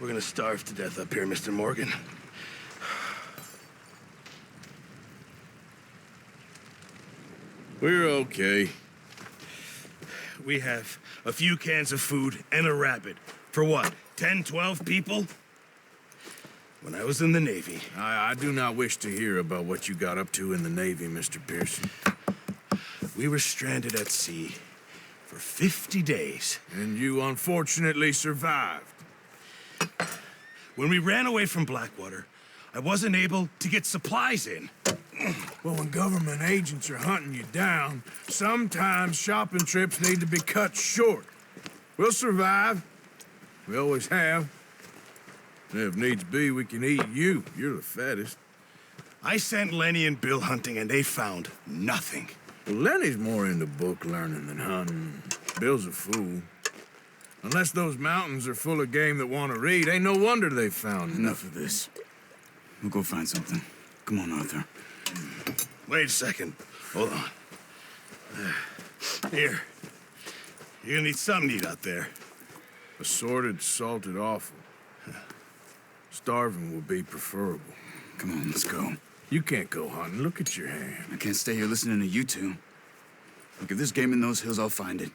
We're gonna starve to death up here, Mr. Morgan. We're okay. We have a few cans of food and a rabbit. For what, 10, 12 people? When I was in the Navy... I do not wish to hear about what you got up to in the Navy, Mr. Pearson. We were stranded at sea for 50 days. And you unfortunately survived. When we ran away from Blackwater, I wasn't able to get supplies in. Well, when government agents are hunting you down, sometimes shopping trips need to be cut short. We'll survive. We always have. And if needs be, we can eat you. You're the fattest. I sent Lenny and Bill hunting, and they found nothing. Well, Lenny's more into book learning than hunting. Bill's a fool. Unless those mountains are full of game that want to read, ain't no wonder they found Enough of this. We'll go find something. Come on, Arthur. Wait a second. Hold on. Here. You're gonna need something to eat out there. Assorted, salted offal. Starving would be preferable. Come on, let's go. You can't go hunting. Look at your hand. I can't stay here listening to you two. Look, if there's game in those hills, I'll find it.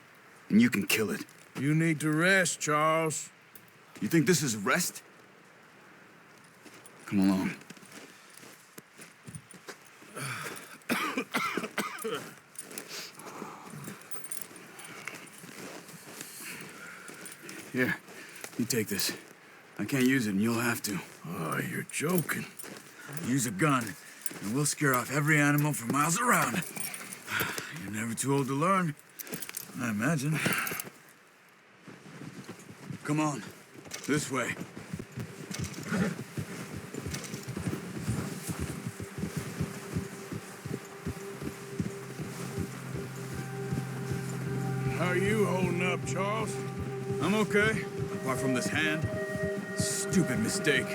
And you can kill it. You need to rest, Charles. You think this is rest? Come along. Here, you take this. I can't use it, and you'll have to. Oh, you're joking. Use a gun, and we'll scare off every animal for miles around. You're never too old to learn, I imagine. Come on, this way. How are you holding up, Charles? I'm okay, apart from this hand. Stupid mistake.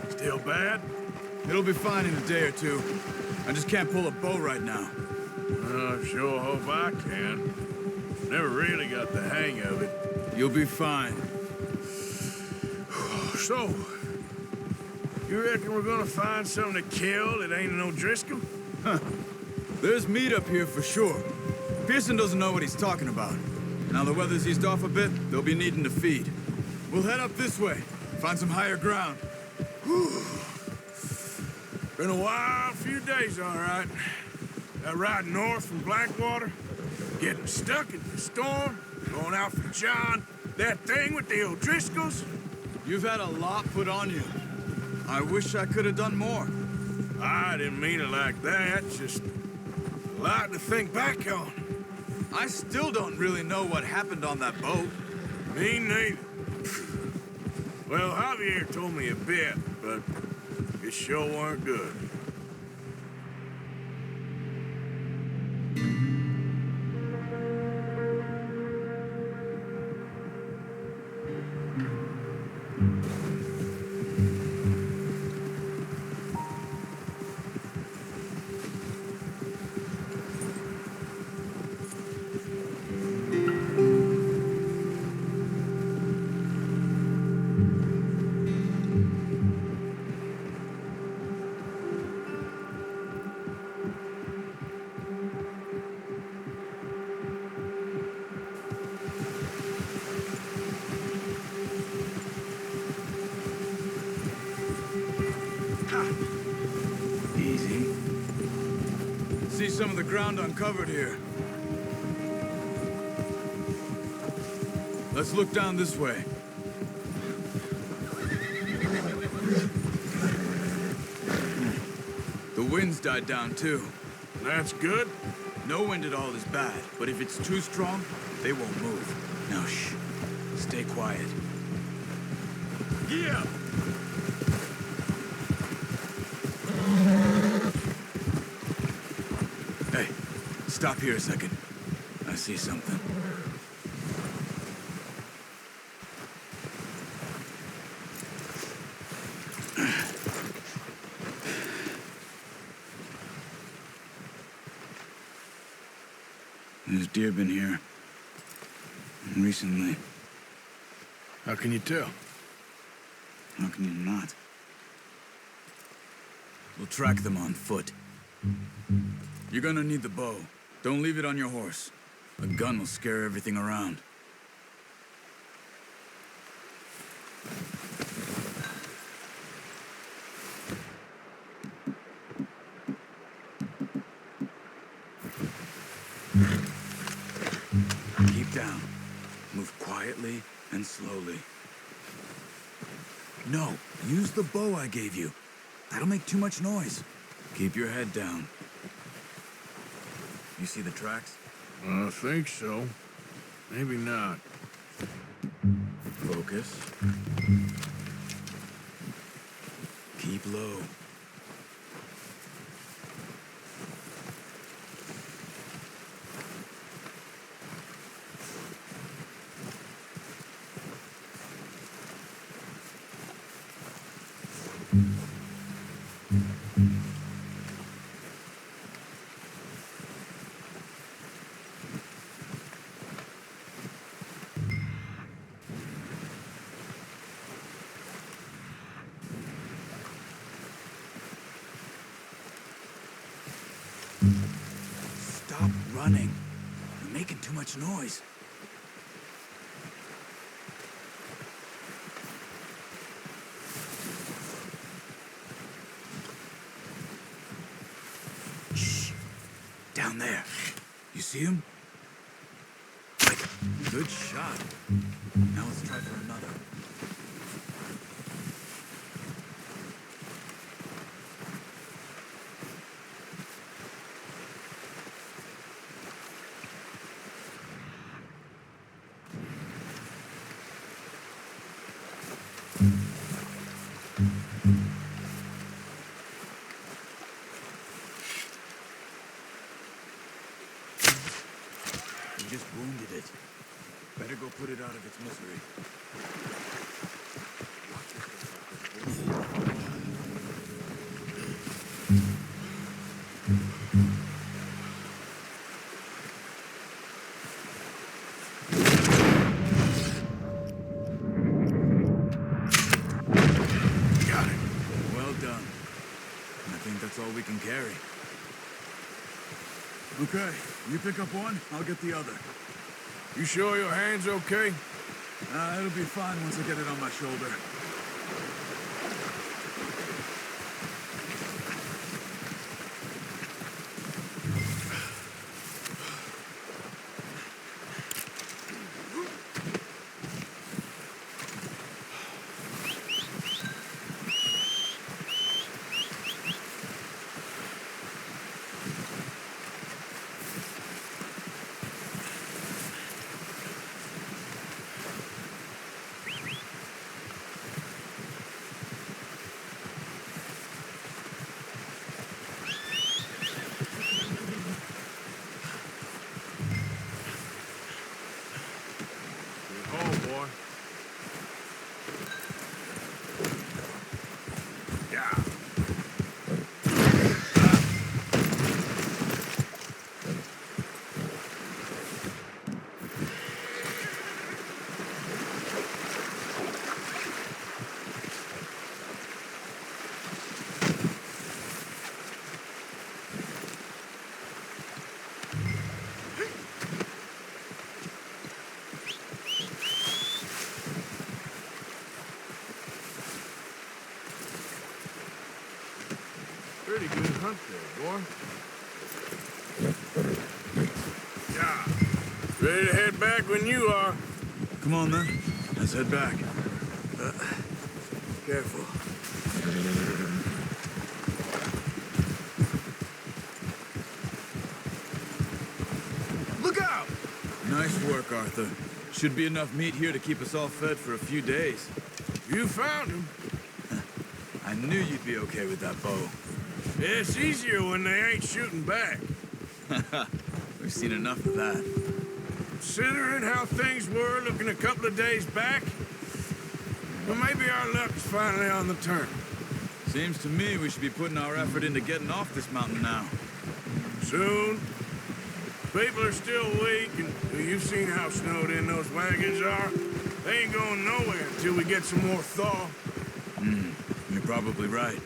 Still bad? It'll be fine in a day or two. I just can't pull a bow right now. I sure hope I can. Never really got the hang of it. You'll be fine. So, you reckon we're gonna find something to kill that ain't no Driscoll? There's meat up here for sure. Pearson doesn't know what he's talking about. Now the weather's eased off a bit, they'll be needing to feed. We'll head up this way, find some higher ground. Been a wild few days, all right. That ride north from Blackwater, getting stuck in the storm, going out for John, that thing with the O'Driscolls. You've had a lot put on you. I wish I could have done more. I didn't mean it like that, just a lot to think back on. I still don't really know what happened on that boat. Me neither. Well, Javier told me a bit, but it sure weren't good. Easy. See some of the ground uncovered here. Let's look down this way. The wind's died down too. That's good. No wind at all is bad, but if it's too strong, they won't move. Now shh. Stay quiet. Yeah. Hey, stop here a second. I see something. There's deer been here. Recently. How can you tell? How can you not? We'll track them on foot. You're gonna need the bow. Don't leave it on your horse. A gun will scare everything around. Keep down. Move quietly and slowly. No, use the bow I gave you. That'll make too much noise. Keep your head down. You see the tracks? I think so. Maybe not. Focus. Keep low. Stop running. You're making too much noise. Shh. Down there. You see him? Good shot. Now let's try for another. You just wounded it. Better go put it out of its misery. Got it. Well done. I think that's all we can carry. Okay, you pick up one, I'll get the other. You sure your hand's okay? It'll be fine once I get it on my shoulder. Oh, boy. Yeah. Pretty good hunt there, boy. Yeah. Ready to head back when you are. Come on then, let's head back. Careful. Look out! Nice work, Arthur. Should be enough meat here to keep us all fed for a few days. You found him. I knew you'd be okay with that bow. It's easier when they ain't shooting back. We've seen enough of that. Considering how things were looking a couple of days back, well, maybe our luck's finally on the turn. Seems to me we should be putting our effort into getting off this mountain now. Soon. People are still weak, and you've seen how snowed in those wagons are. They ain't going nowhere until we get some more thaw. You're probably right.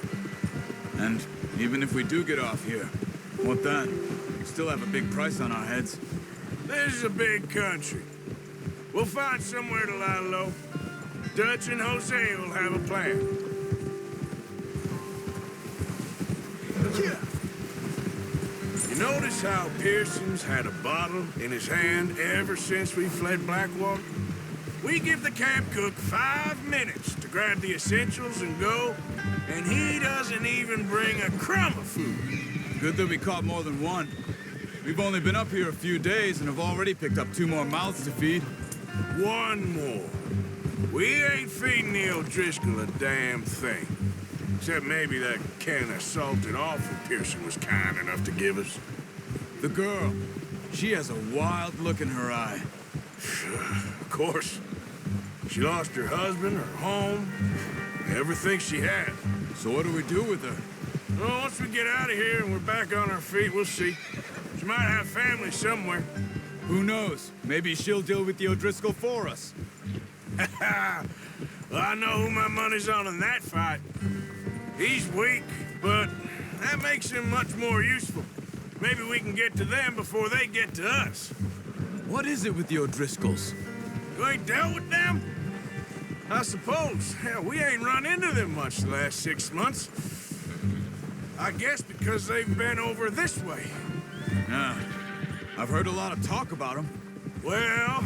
And even if we do get off here, what then? We still have a big price on our heads. This is a big country. We'll find somewhere to lie low. Dutch and Jose will have a plan. You notice how Pearson's had a bottle in his hand ever since we fled Blackwater? We give the camp cook 5 minutes to grab the essentials and go, and he doesn't even bring a crumb of food. Good that we caught more than one. We've only been up here a few days and have already picked up 2 more mouths to feed. 1 more. We ain't feeding the O'Driscoll a damn thing. Except maybe that can of salted offal Pearson was kind enough to give us. The girl, she has a wild look in her eye. Of course. She lost her husband, her home, everything she had. So what do we do with her? Well, once we get out of here and we're back on our feet, we'll see. She might have family somewhere. Who knows? Maybe she'll deal with the O'Driscoll for us. Well, I know who my money's on in that fight. He's weak, but that makes him much more useful. Maybe we can get to them before they get to us. What is it with the O'Driscolls? You ain't dealt with them? I suppose. Hell, we ain't run into them much the last 6 months. I guess because they've been over this way. Yeah, I've heard a lot of talk about them. Well,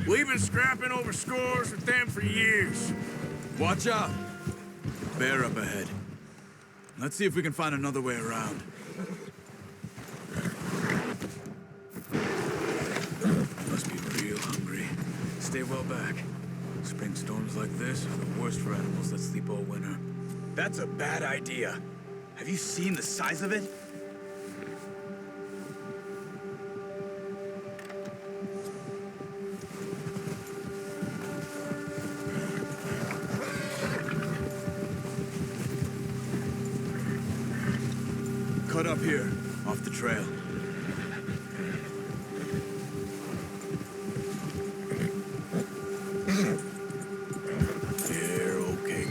we've been scrapping over scores with them for years. Watch out. Bear up ahead. Let's see if we can find another way around. Must be real hungry. Stay well back. Spring storms like this are the worst for animals that sleep all winter. That's a bad idea. Have you seen the size of it? Cut up here, off the trail. You're okay,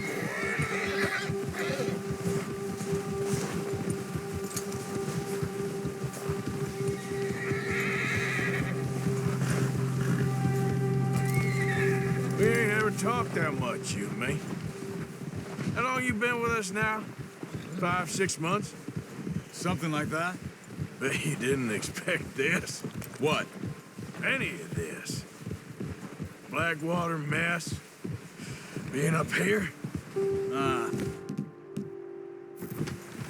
We ain't ever talked that much, you and me. How long you been with us now? 5, 6 months? Something like that? Bet you didn't expect this. What? Any of this. Blackwater mess. Being up here.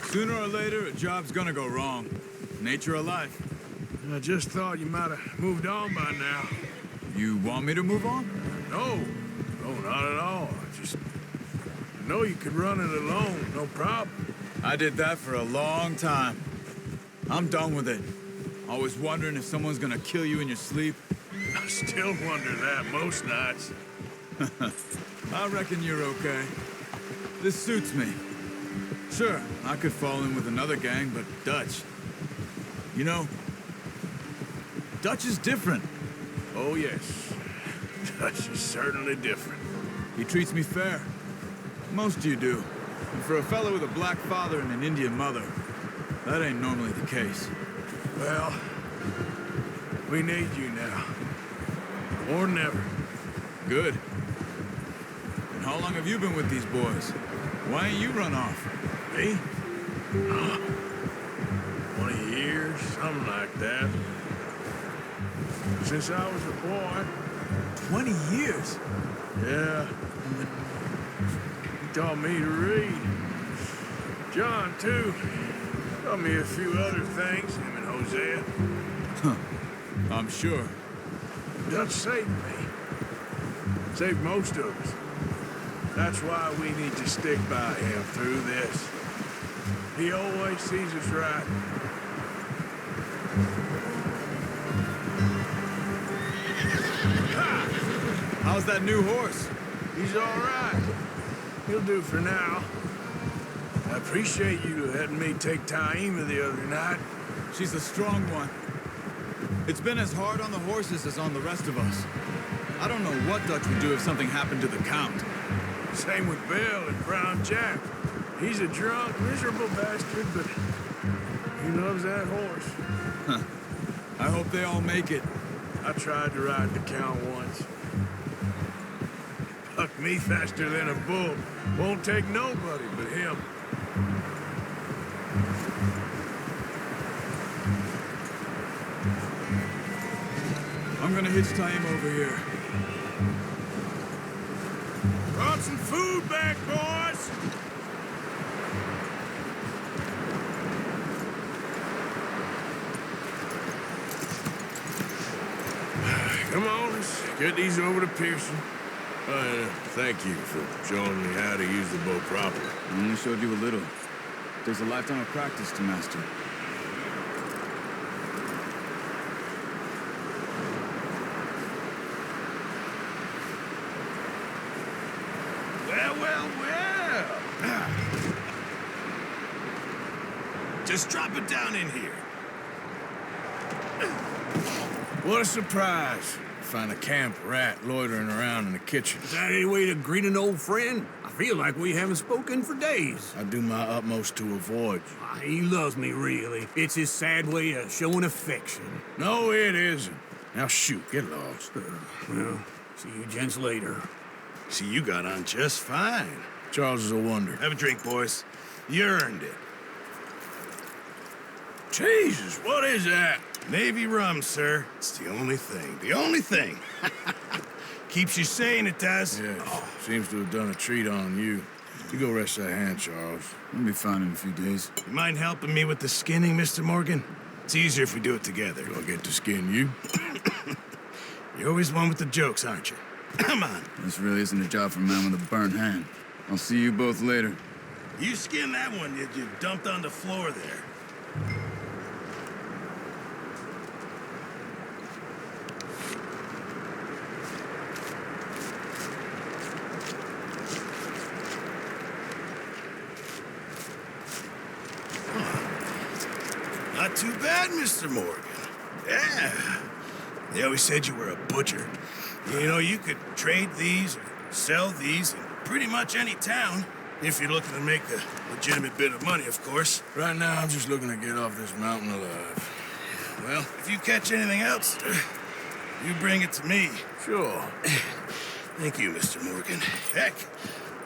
Sooner or later, a job's gonna go wrong. Nature of life. I just thought you might have moved on by now. You want me to move on? No, not at all. I know you could run it alone, no problem. I did that for a long time. I'm done with it. Always wondering if someone's gonna kill you in your sleep. I still wonder that most nights. I reckon you're okay. This suits me. Sure, I could fall in with another gang, but Dutch. You know, Dutch is different. Oh, yes. Dutch is certainly different. He treats me fair. Most of you do. And for a fellow with a black father and an Indian mother, that ain't normally the case. Well, we need you now. More than ever. Good. And how long have you been with these boys? Why ain't you run off? Me? 20 years, something like that. Since I was a boy. 20 years? Yeah. He taught me to read. John, too. Taught me a few other things, him and Hosea. I'm sure. Dutch saved me. Saved most of us. That's why we need to stick by him through this. He always sees us right. How's that new horse? He's all right. He'll do for now. I appreciate you letting me take Taima the other night. She's a strong one. It's been as hard on the horses as on the rest of us. I don't know what Dutch would do if something happened to the Count. Same with Bill and Brown Jack. He's a drunk, miserable bastard, but he loves that horse. I hope they all make it. I tried to ride the count once. Bucked me faster than a bull. Won't take nobody but him. I'm gonna hitch tie him over here. Brought some food back, boys! Come on, let's get these over to Pearson. Thank you for showing me how to use the bow properly. I only showed you a little. Takes a lifetime of practice to master. Well. Just drop it down in here. What a surprise. Find a camp rat loitering around in the kitchen. Is that any way to greet an old friend? I feel like we haven't spoken for days. I do my utmost to avoid you. He loves me, really. It's his sad way of showing affection. No, it isn't. Now shoot, get lost. Well, see you gents later. See, you got on just fine. Charles is a wonder. Have a drink, boys. You earned it. Jesus, what is that? Navy rum, sir. It's the only thing. The only thing. Keeps you sane, it does. Yeah, seems to have done a treat on you. You go rest that hand, Charles. I'll be fine in a few days. You mind helping me with the skinning, Mr. Morgan? It's easier if we do it together. Do I get to skin you? You're always one with the jokes, aren't you? Come on. This really isn't a job for a man with a burnt hand. I'll see you both later. You skinned that one you dumped on the floor there. Not too bad, Mr. Morgan. Yeah. They always said you were a butcher. You know, you could trade these or sell these in pretty much any town, if you're looking to make a legitimate bit of money, of course. Right now, I'm just looking to get off this mountain alive. Well, if you catch anything else, you bring it to me. Sure. Thank you, Mr. Morgan. Heck,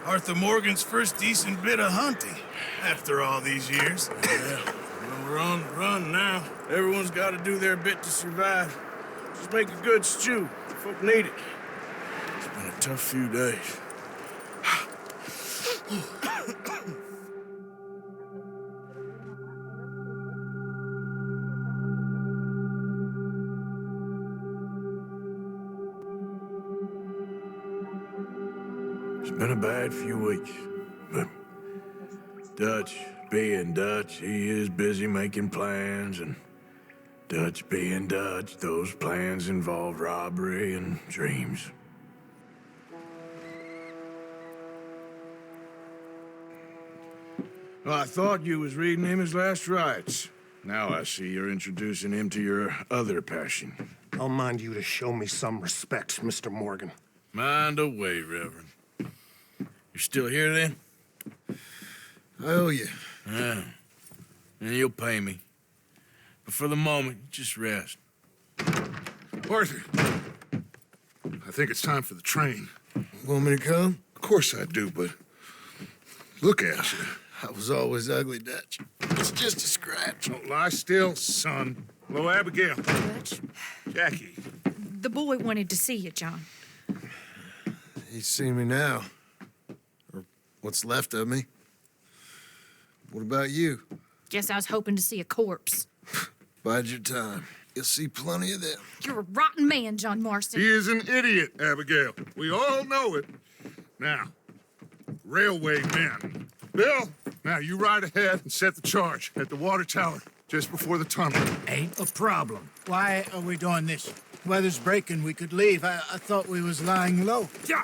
Arthur Morgan's first decent bit of hunting after all these years. Yeah. Well, we're on the run now. Everyone's got to do their bit to survive. Just make a good stew. Folk need it. It's been a tough few days. It's been a bad few weeks, but Dutch being Dutch, he is busy making plans, and Dutch being Dutch, those plans involve robbery and dreams. Well, I thought you was reading him his last rites. Now I see you're introducing him to your other passion. I'll mind you to show me some respect, Mr. Morgan. Mind away, Reverend. You still here, then? I owe you. Yeah. And you'll pay me. But for the moment, just rest. Arthur, I think it's time for the train. Want me to come? Of course I do, but look at you. I was always ugly, Dutch. It's just a scratch. Don't lie still, son. Hello, Abigail. Dutch, Jackie. the boy wanted to see you, John. He's seen me now. Or what's left of me. What about you? Guess I was hoping to see a corpse. Bide your time. You'll see plenty of them. You're a rotten man, John Marston. He is an idiot, Abigail. We all know it. Now, railway men. Bill, now you ride ahead and set the charge at the water tower just before the tunnel. Ain't a problem. Why are we doing this? Weather's breaking. We could leave. I thought we was lying low. Yeah,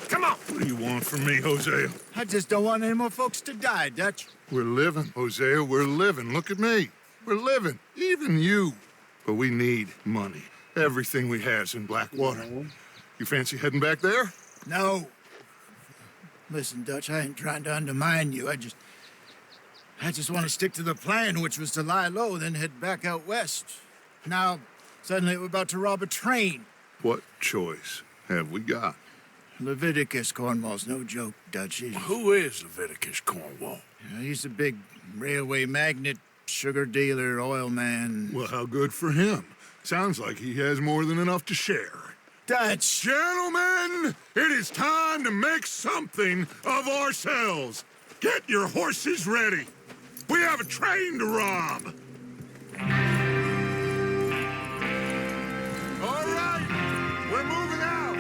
come on. What do you want from me, Hosea? I just don't want any more folks to die, Dutch. We're living, Hosea. We're living. Look at me. We're living. Even you. But we need money. Everything we have's in Blackwater. You fancy heading back there? No. Listen, Dutch, I ain't trying to undermine you. I just want to stick to the plan, which was to lie low, then head back out west. Now, suddenly we're about to rob a train. What choice have we got? Leviticus Cornwall's no joke, Dutch. Who is Leviticus Cornwall? He's a big railway magnate, sugar dealer, oil man. Well, how good for him. Sounds like he has more than enough to share. Dutch! Gentlemen, it is time to make something of ourselves. Get your horses ready. We have a train to rob. All right, we're moving out.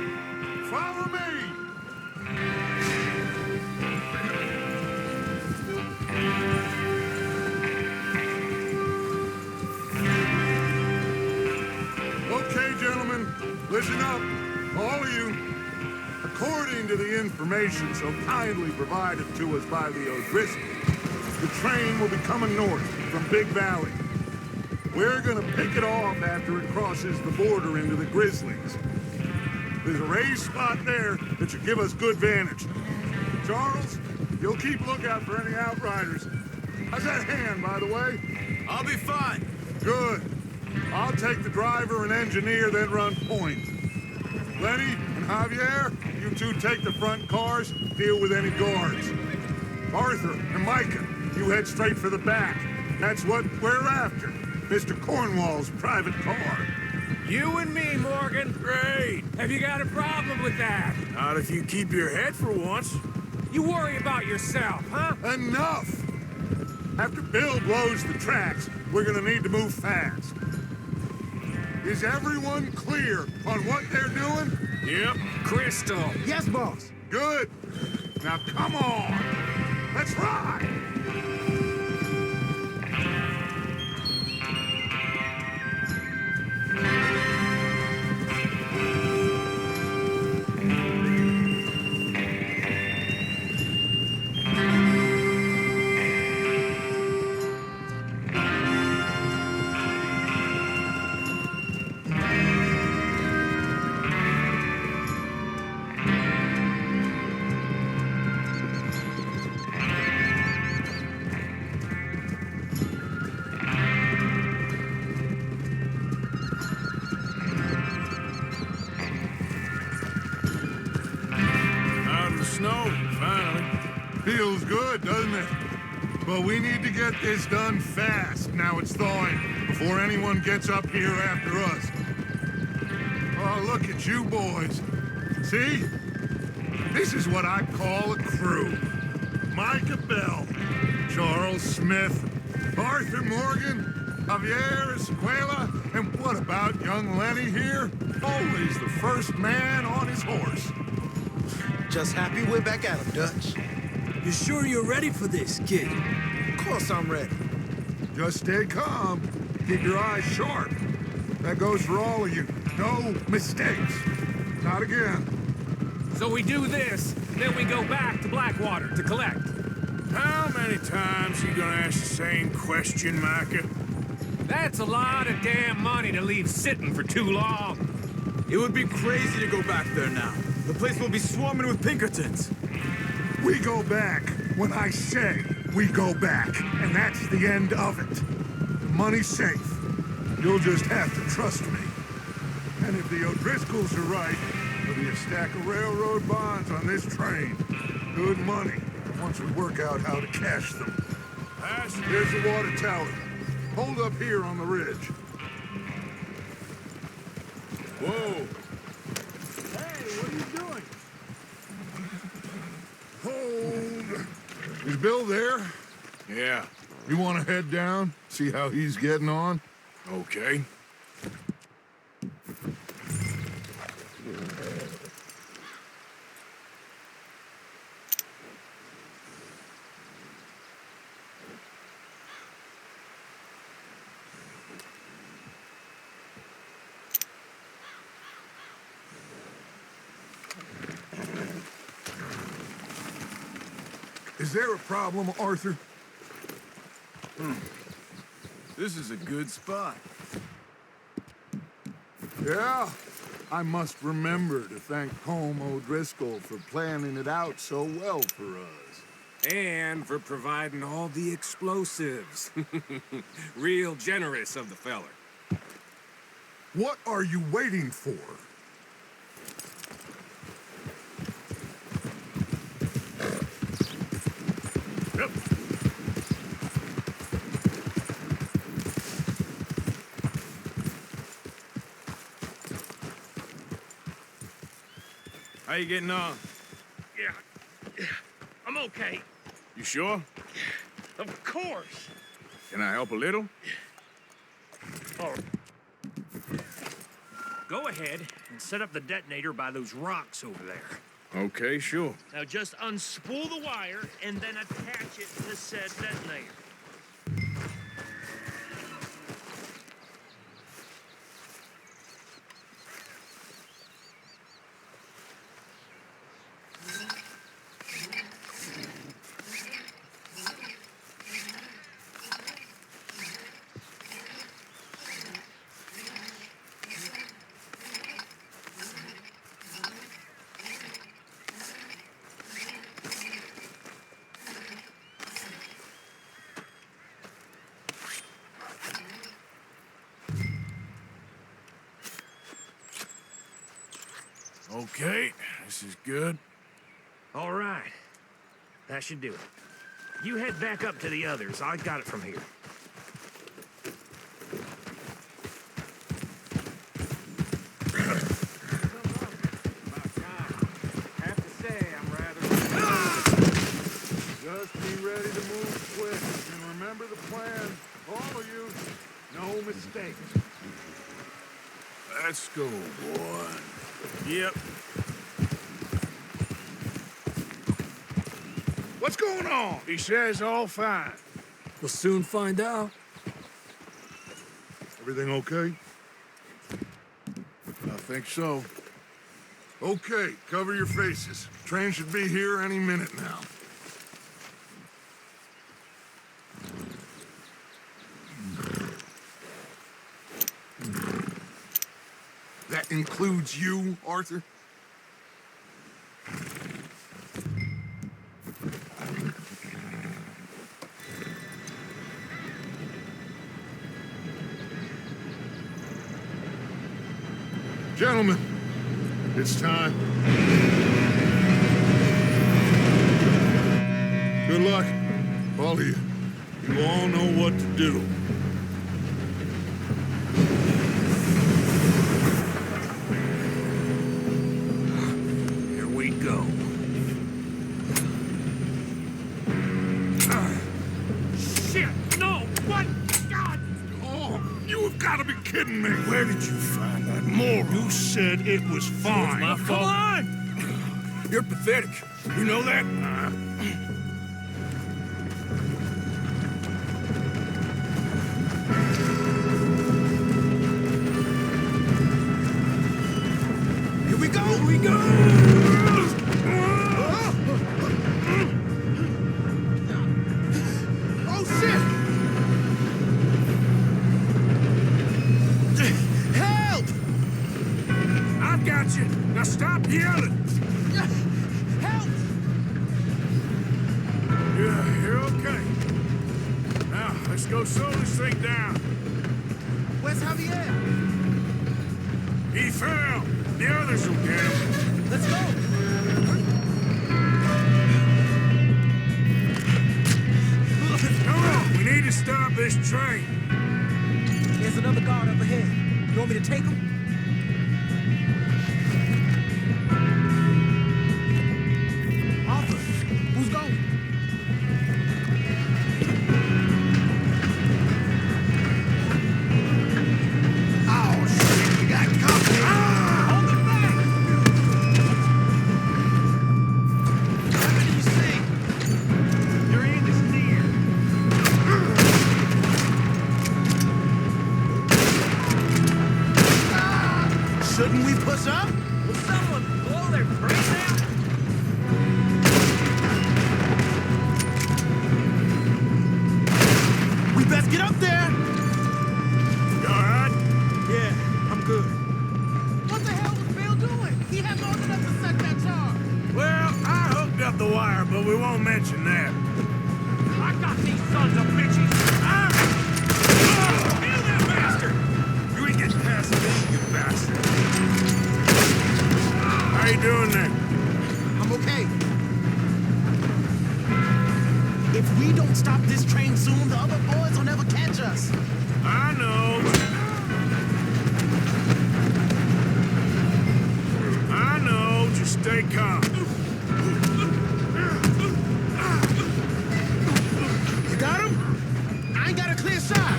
Follow me. Okay, gentlemen, listen up, all of you. According to the information so kindly provided to us by the O'Driscolls, the train will be coming north from Big Valley. We're gonna pick it off after it crosses the border into the Grizzlies. There's a raised spot there that should give us good vantage. Charles, you'll keep lookout for any outriders. How's that hand, by the way? I'll be fine. Good. I'll take the driver and engineer, then run point. Lenny and Javier, you two take the front cars, deal with any guards. Arthur and Micah, you head straight for the back. That's what we're after. Mr. Cornwall's private car. You and me, Morgan. Great. Have you got a problem with that? Not if you keep your head for once. You worry about yourself, huh? Enough! After Bill blows the tracks, we're gonna need to move fast. Is everyone clear on what they're doing? Yep. Crystal. Yes, boss. Good. Now come on. Let's ride. Snow, finally. Feels good, doesn't it? But we need to get this done fast. Now it's thawing, before anyone gets up here after us. Oh, look at you boys. See? This is what I call a crew. Micah Bell, Charles Smith, Arthur Morgan, Javier Escuela, and what about young Lenny here? Always the first man on his horse. Just happy we're back at him, Dutch. You sure you're ready for this, kid? Of course I'm ready. Just stay calm. Keep your eyes sharp. That goes for all of you. No mistakes. Not again. So we do this, then we go back to Blackwater to collect. How many times you gonna ask the same question, Micah? That's a lot of damn money to leave sitting for too long. It would be crazy to go back there now. The place will be swarming with Pinkertons. We go back when I say we go back, and that's the end of it. The money's safe. You'll just have to trust me. And if the O'Driscolls are right, there'll be a stack of railroad bonds on this train. Good money, once we work out how to cash them. There's the water tower. Hold up here on the ridge. Whoa. Hold. Is Bill there? Yeah. You want to head down, see how he's getting on? Okay. Is there a problem, Arthur? This is a good spot. Yeah, I must remember to thank Colm O'Driscoll for planning it out so well for us. And for providing all the explosives. Real generous of the feller. What are you waiting for? Yep. How you getting on? Yeah, I'm okay. You sure? Of course. Can I help a little? Oh. Go ahead and set up the detonator by those rocks over there. Okay, sure. Now just unspool the wire and then attach it to said detonator. Okay, this is good. All right. That should do it. You head back up to the others. I got it from here. Have to say, I'm rather... Just be ready to move quick, and remember the plan. All of you, no mistakes. Let's go, boy. Yep. What's going on? He says all fine. We'll soon find out. Everything okay? I think so. Okay, cover your faces. Train should be here any minute now. That includes you, Arthur? Gentlemen, it's time. Good luck, all of you. You all know what to do. Here we go. Shit! No! What? God! Oh, you have got to be kidding me. Where did you find that moron? You said it was fine. My fault. Come on! You're pathetic. You know that? Here we go! Here we go! Oh, shit! Help! I've got you. Now stop yelling. Help! Yeah, you're okay. Now, let's go slowly straight down. Where's Javier? He fell. The others will get him. Let's go! Come on, we need to stop this train. There's another guard up ahead. You want me to take him? Arthur, who's going? Oh, shit! We got company! Hold it back! How many do you see? Your end is near. Ah! fire, but we won't mention that. I got these sons of bitches! Kill that bastard! You ain't getting past me, you bastard! How you doing there? I'm okay. If we don't stop this train soon, the other boys will never catch us. I know. I know. Just stay calm. You got him? I ain't got a clear shot.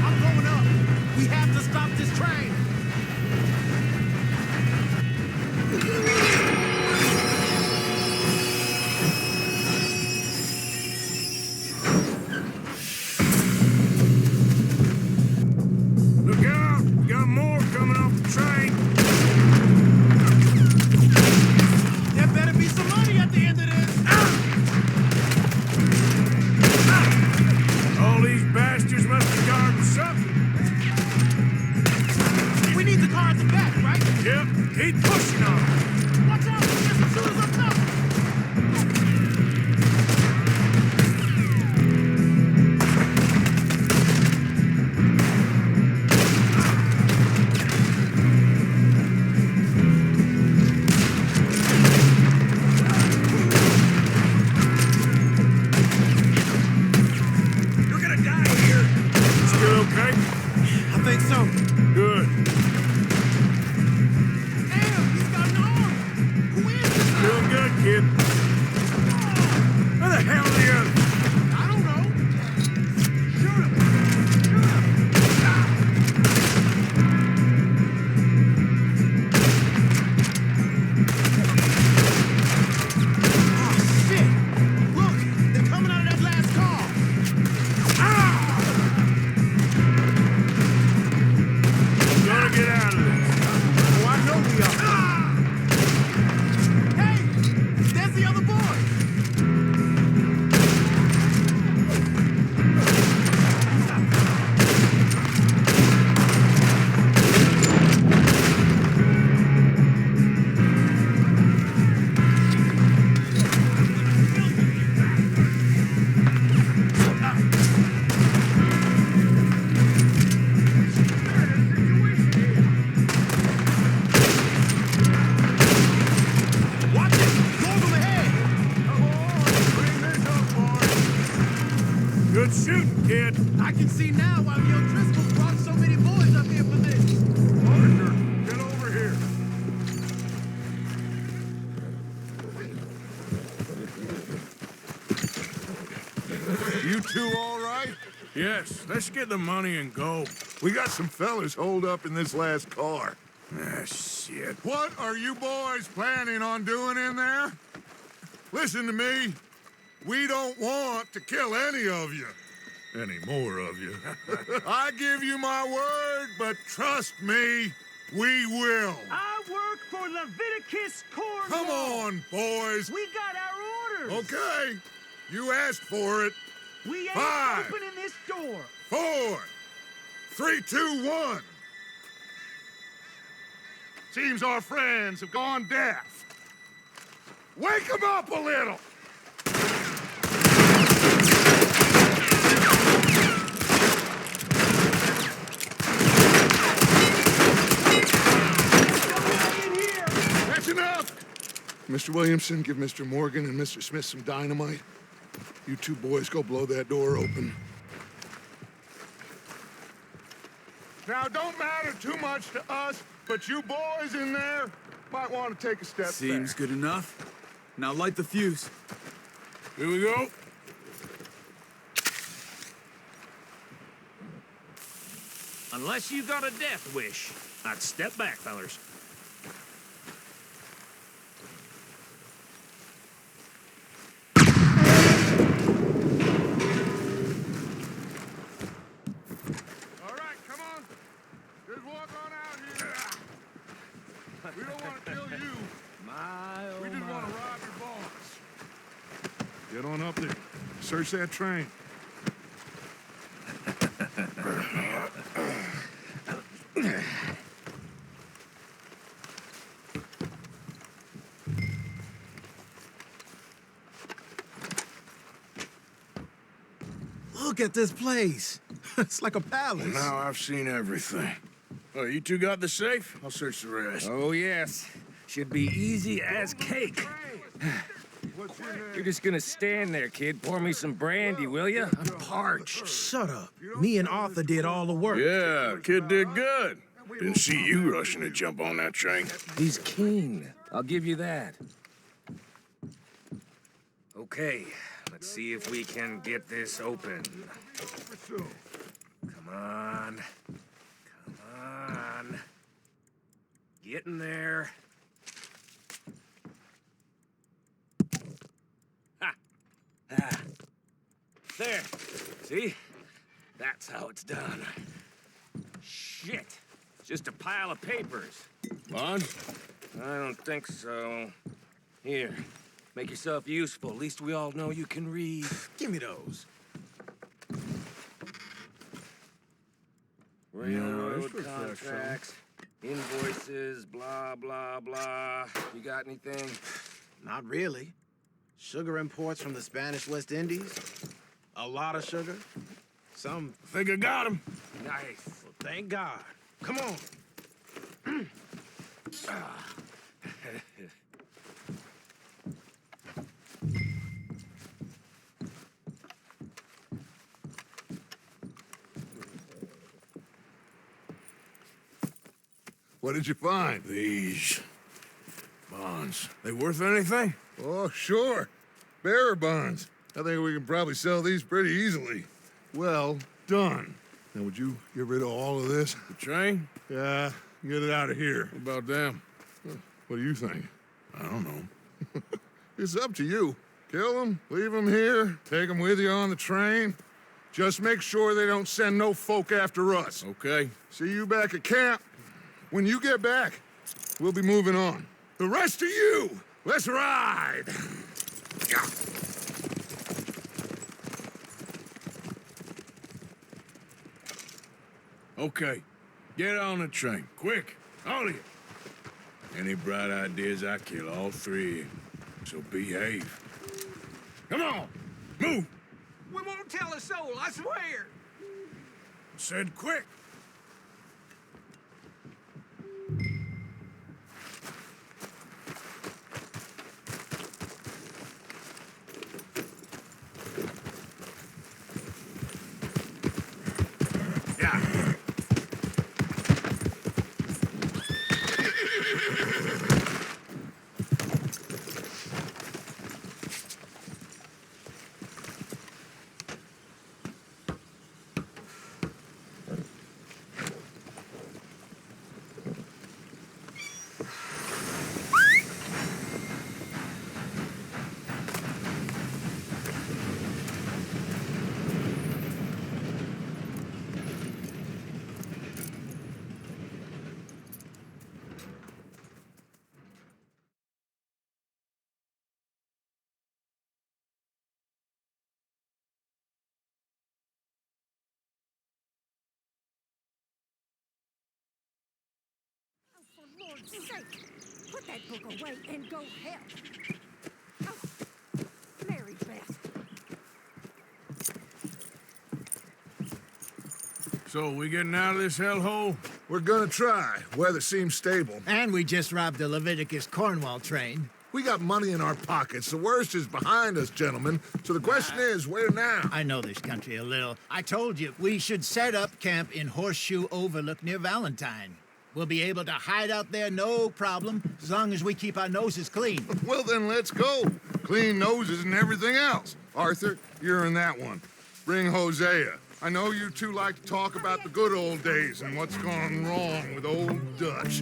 I'm going up. We have to stop this train. Look out! We got more coming off the train. There better be some money at the end of this. All these bastards must be guarding something. We need the car at the back, right? Yep, keep pushing on. Watch out! There's some shooters up top! You're gonna die here! Still okay? I think so. Good. Damn, he's got an arm! Who is this guy? Doing good, kid. Where the hell are the others? I don't know. Shoot him! Shoot him! Oh, shit! Look! They're coming out of that last car! Gonna get out of this. Oh, I know we are. Hey! There's the other boy! Watch it! Go over the head! Good shooting, kid. I can see now why the O'Driscolls brought so many boys up here for this. Partner, get over here. You two all right? Yes, let's get the money and go. We got some fellas holed up in this last car. Ah, shit. What are you boys planning on doing in there? Listen to me. We don't want to kill any of you. Any more of you. I give you my word, but trust me, we will. I work for Leviticus Cornwall. Come on, boys. We got our orders. Okay. You asked for it. We ain't 5, opening this door. 4, 3, 2, 1. Seems our friends have gone deaf. Wake them up a little. That's enough. Mr. Williamson, give Mr. Morgan and Mr. Smith some dynamite. You two boys go blow that door open. Now, don't matter too much to us, but you boys in there might want to take a step Seems back. good enough. Now light the fuse. Here we go. Unless you got a death wish, I'd step back, fellers. All right, come on. Just walk on out here. We don't want to kill you. We just want to rob your boss. Get on up there. Search that train. Look at this place. It's like a palace. Now I've seen everything. Oh, you two got the safe? I'll search the rest. Oh, yes. Should be easy as cake. You're just gonna stand there, kid. Pour me some brandy, will you? I'm parched. Shut up. Me and Arthur did all the work. Yeah, kid did good. Didn't see you rushing to jump on that train. He's keen. I'll give you that. Okay, let's see if we can get this open. Come on. Come on. Get in there. Ha! Ah. There. See? That's how it's done. Shit. It's just a pile of papers. On? I don't think so. Here. Make yourself useful. At least we all know you can read. Give me those. Railroad contracts, invoices, blah, blah, blah. You got anything? Not really. Sugar imports from the Spanish West Indies. A lot of sugar. Some. Think I got him. Nice. Well, thank God. Come on. What did you find? These bonds. They worth anything? Oh, sure. Bearer bonds. I think we can probably sell these pretty easily. Well done. Now, would you get rid of all of this? The train? Yeah, get it out of here. What about them? What do you think? I don't know. It's up to you. Kill them, leave them here, take them with you on the train. Just make sure they don't send no folk after us. Okay. See you back at camp. When you get back, we'll be moving on. The rest of you, let's ride! Yeah. Okay. Get on the train. Quick. All of you. Any bright ideas, I kill all three of you. So behave. Come on. Move. We won't tell a soul, I swear. Said quick. For Lord's sake, put that book away and go help. Oh, Mary Beth. So, we getting out of this hellhole? We're gonna try. Weather seems stable. And we just robbed the Leviticus Cornwall train. We got money in our pockets. The worst is behind us, gentlemen. So the question is, where now? I know this country a little. I told you, we should set up camp in Horseshoe Overlook near Valentine. We'll be able to hide out there, no problem, as long as we keep our noses clean. Well, then let's go. Clean noses and everything else. Arthur, you're in that one. Bring Hosea. I know you two like to talk about the good old days and what's gone wrong with old Dutch.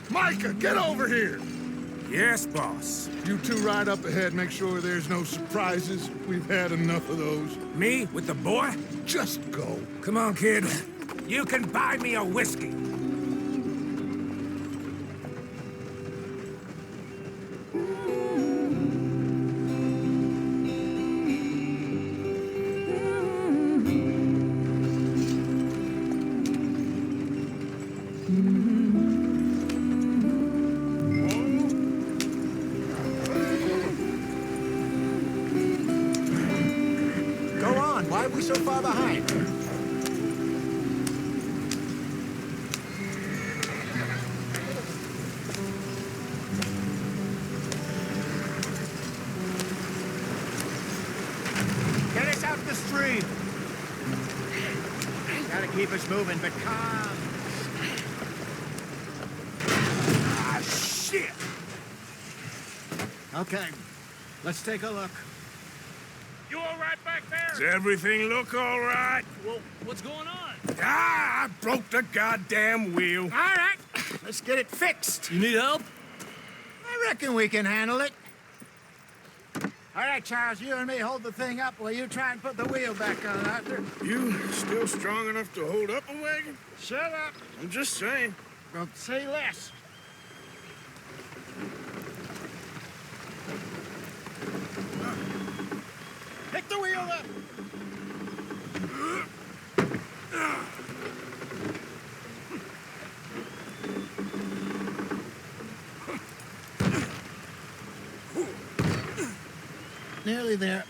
Micah, get over here! Yes, boss. You two ride up ahead, make sure there's no surprises. We've had enough of those. Me with the boy? Just go. Come on, kid. You can buy me a whiskey. Why are we so far behind? Get us out the stream. Gotta keep us moving, but calm. Ah, shit! Okay, let's take a look. You all right back there? Does everything look all right? Well, what's going on? Ah, I broke the goddamn wheel. All right, let's get it fixed. You need help? I reckon we can handle it. All right, Charles, you and me hold the thing up while you try and put the wheel back on, Arthur. You still strong enough to hold up a wagon? Shut up. I'm just saying. Don't say less. Pick the wheel up. Nearly there.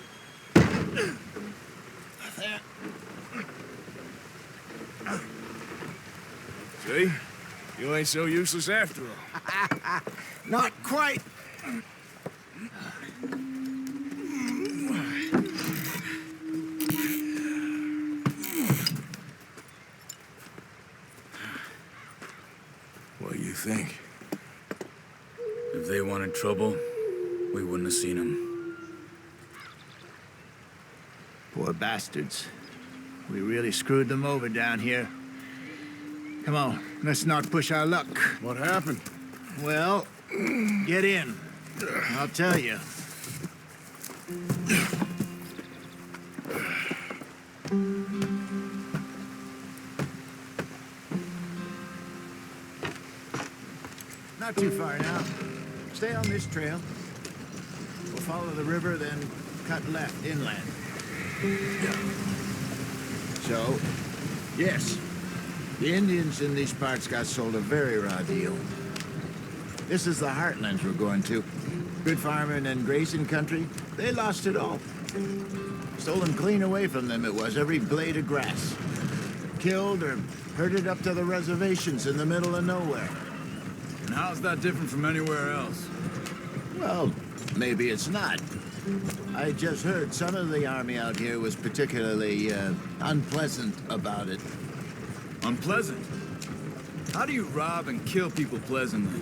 There. See? You ain't so useless after all. Not quite. What do you think? If they wanted trouble, we wouldn't have seen them. Poor bastards. We really screwed them over down here. Come on, let's not push our luck. What happened? Well, get in. I'll tell you. Not too far now. Stay on this trail. We'll follow the river, then cut left inland. So, yes, the Indians in these parts got sold a very raw deal. This is the heartlands we're going to. Good farming and grazing country, they lost it all. Stolen clean away from them it was, every blade of grass. Killed or herded up to the reservations in the middle of nowhere. And how's that different from anywhere else? Well, maybe it's not. I just heard some of the army out here was particularly unpleasant about it. Unpleasant? How do you rob and kill people pleasantly?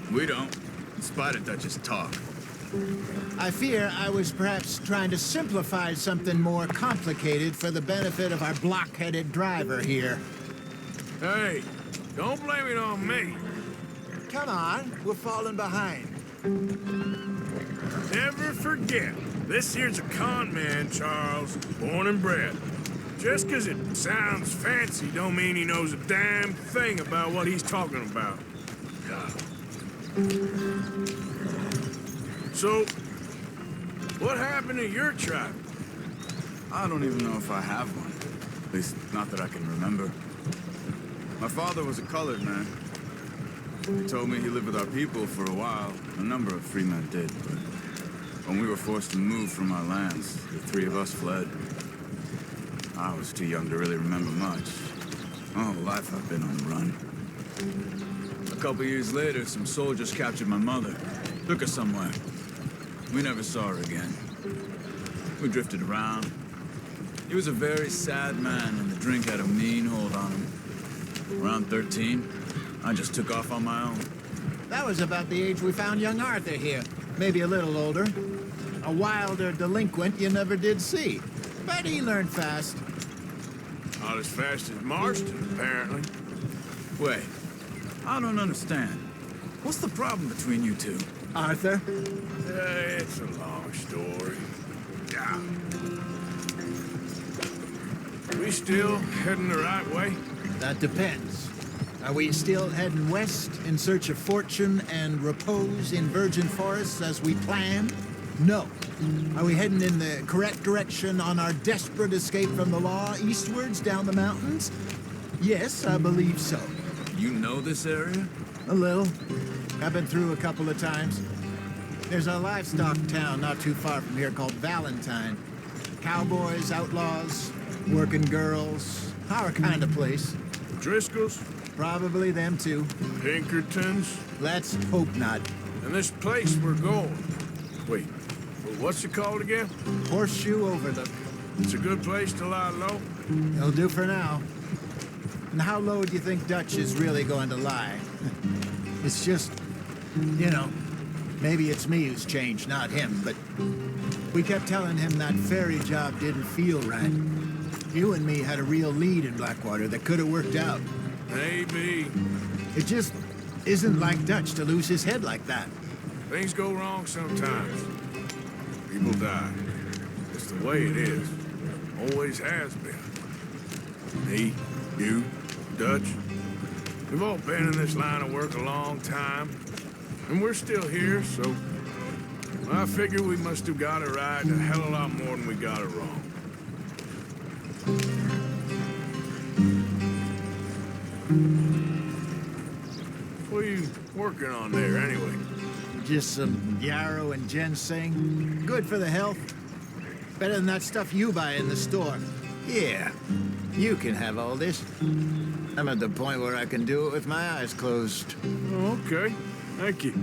We don't, in spite of Dutch's talk. I fear I was perhaps trying to simplify something more complicated for the benefit of our block-headed driver here. Hey, don't blame it on me. Come on, we're falling behind. Never forget, this here's a con man, Charles, born and bred. Just 'cause it sounds fancy don't mean he knows a damn thing about what he's talking about. So, what happened to your tribe? I don't even know if I have one. At least, not that I can remember. My father was a colored man. He told me he lived with our people for a while. A number of free men did, but when we were forced to move from our lands, the three of us fled. I was too young to really remember much. My whole life I've been on the run. A couple years later, some soldiers captured my mother. Took her somewhere. We never saw her again. We drifted around. He was a very sad man, and the drink had a mean hold on him. Around 13, I just took off on my own. That was about the age we found young Arthur here. Maybe a little older. A wilder delinquent you never did see. But he learned fast. Not as fast as Marston, apparently. Wait, I don't understand. What's the problem between you two? Arthur? It's a long story. Yeah. We still heading the right way? That depends. Are we still heading west in search of fortune and repose in virgin forests as we planned? No. Are we heading in the correct direction on our desperate escape from the law eastwards down the mountains? Yes, I believe so. You know this area? A little. I've been through a couple of times. There's a livestock town not too far from here called Valentine. Cowboys, outlaws, working girls, our kind of place. Driscoll's? Probably them too. Pinkertons? Let's hope not. And this place we're going. Wait, what's it called again? Horseshoe Overlook. It's a good place to lie low? It'll do for now. And how low do you think Dutch is really going to lie? It's just, you know, maybe it's me who's changed, not him, but we kept telling him that ferry job didn't feel right. You and me had a real lead in Blackwater that could have worked out. Maybe. It just isn't like Dutch to lose his head like that. Things go wrong sometimes. People die. It's the way it is. Always has been. Me, you, Dutch. We've all been in this line of work a long time. And we're still here, so I figure we must have got it right a hell of a lot more than we got it wrong. What are you working on there, anyway? Just some yarrow and ginseng. Good for the health. Better than that stuff you buy in the store. Yeah, you can have all this. I'm at the point where I can do it with my eyes closed. Oh, okay. Thank you.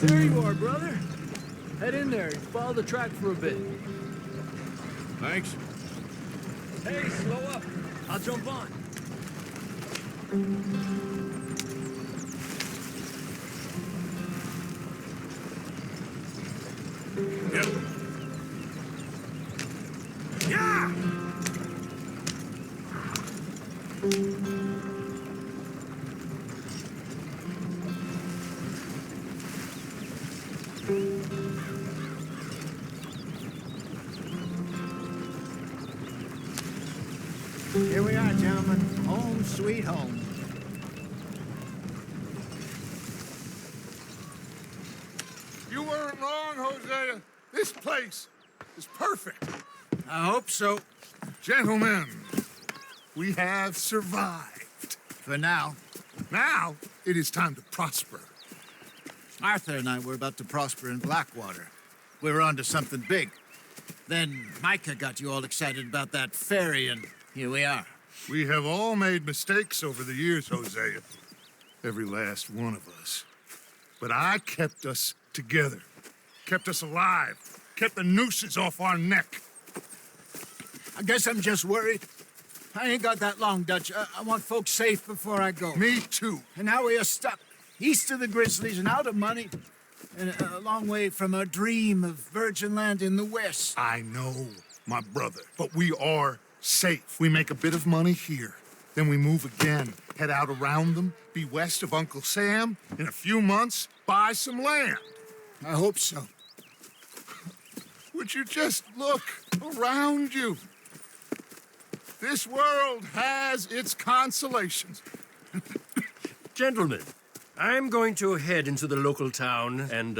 There you are, brother. Head in there and follow the track for a bit. Thanks. Hey, slow up. I'll jump on. Yep. Yeah! Here we are, gentlemen. Home sweet home. You weren't wrong, Hosea. This place is perfect. I hope so. Gentlemen, we have survived. For now. Now, it is time to prosper. Arthur and I were about to prosper in Blackwater. We were on to something big. Then Micah got you all excited about that ferry, and here we are. We have all made mistakes over the years, Hosea. Every last one of us. But I kept us together. Kept us alive. Kept the nooses off our neck. I guess I'm just worried. I ain't got that long, Dutch. I want folks safe before I go. Me too. And now we are stuck east of the Grizzlies and out of money. And a long way from a dream of virgin land in the west. I know, my brother. But we are safe. We make a bit of money here. Then we move again. Head out around them. Be west of Uncle Sam. In a few months, buy some land. I hope so. Would you just look around you? This world has its consolations. Gentlemen, I'm going to head into the local town and,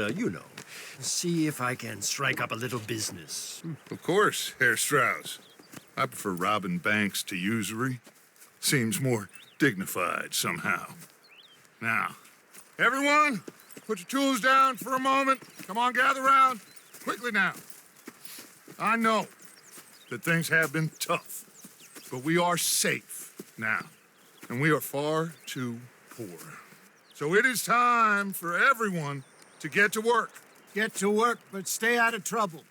see if I can strike up a little business. Of course, Herr Strauss. I prefer robbing banks to usury. Seems more dignified somehow. Now, everyone, put your tools down for a moment. Come on, gather round. Quickly now. I know that things have been tough, but we are safe now, and we are far too poor. So it is time for everyone to get to work. Get to work, but stay out of trouble.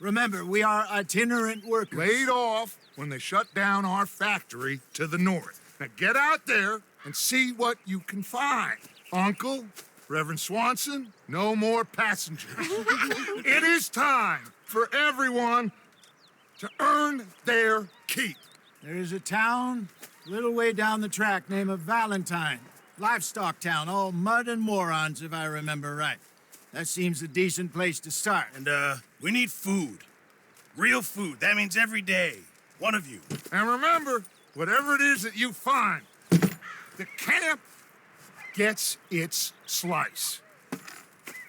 Remember, we are itinerant workers. Laid off when they shut down our factory to the north. Now get out there and see what you can find. Uncle, Reverend Swanson, no more passengers. It is time for everyone to earn their keep. There is a town a little way down the track named Valentine. Livestock town, all mud and morons, if I remember right. That seems a decent place to start. And, we need food. Real food. That means every day. One of you. And remember, whatever it is that you find, the camp gets its slice.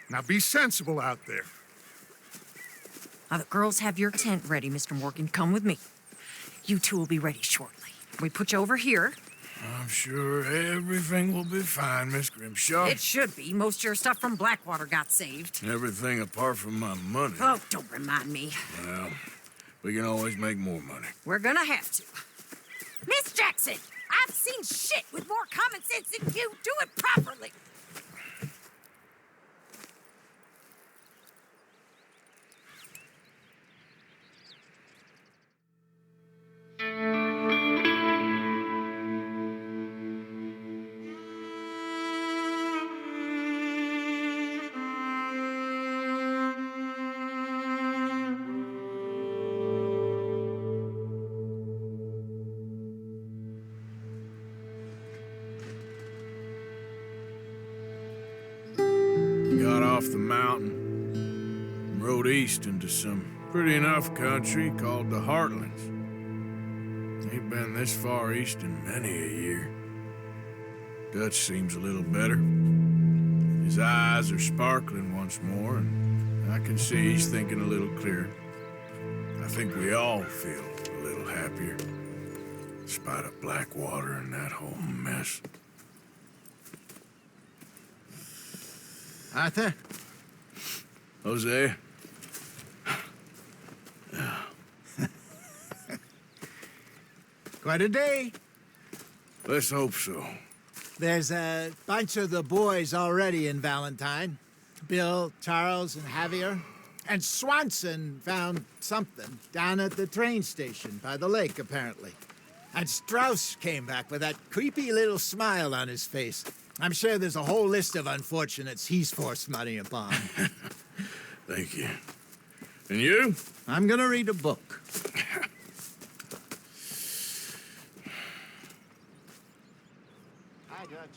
Now be sensible out there. Now, the girls have your tent ready, Mr. Morgan. Come with me. You two will be ready shortly. We put you over here. I'm sure everything will be fine, Miss Grimshaw. It should be. Most of your stuff from Blackwater got saved. Everything apart from my money. Oh, don't remind me. Well, we can always make more money. We're gonna have to. Miss Jackson, I've seen shit with more common sense than you. Do it properly. Got off the mountain and rode east into some pretty enough country called the Heartlands. Ain't been this far east in many a year. Dutch seems a little better. His eyes are sparkling once more, and I can see he's thinking a little clearer. I think we all feel a little happier, in spite of Blackwater and that whole mess. Arthur? Jose? Quite a day. Let's hope so. There's a bunch of the boys already in Valentine. Bill, Charles, and Javier. And Swanson found something down at the train station by the lake, apparently. And Strauss came back with that creepy little smile on his face. I'm sure there's a whole list of unfortunates he's forced money upon. Thank you. And you? I'm gonna read a book. Hi, Dutch.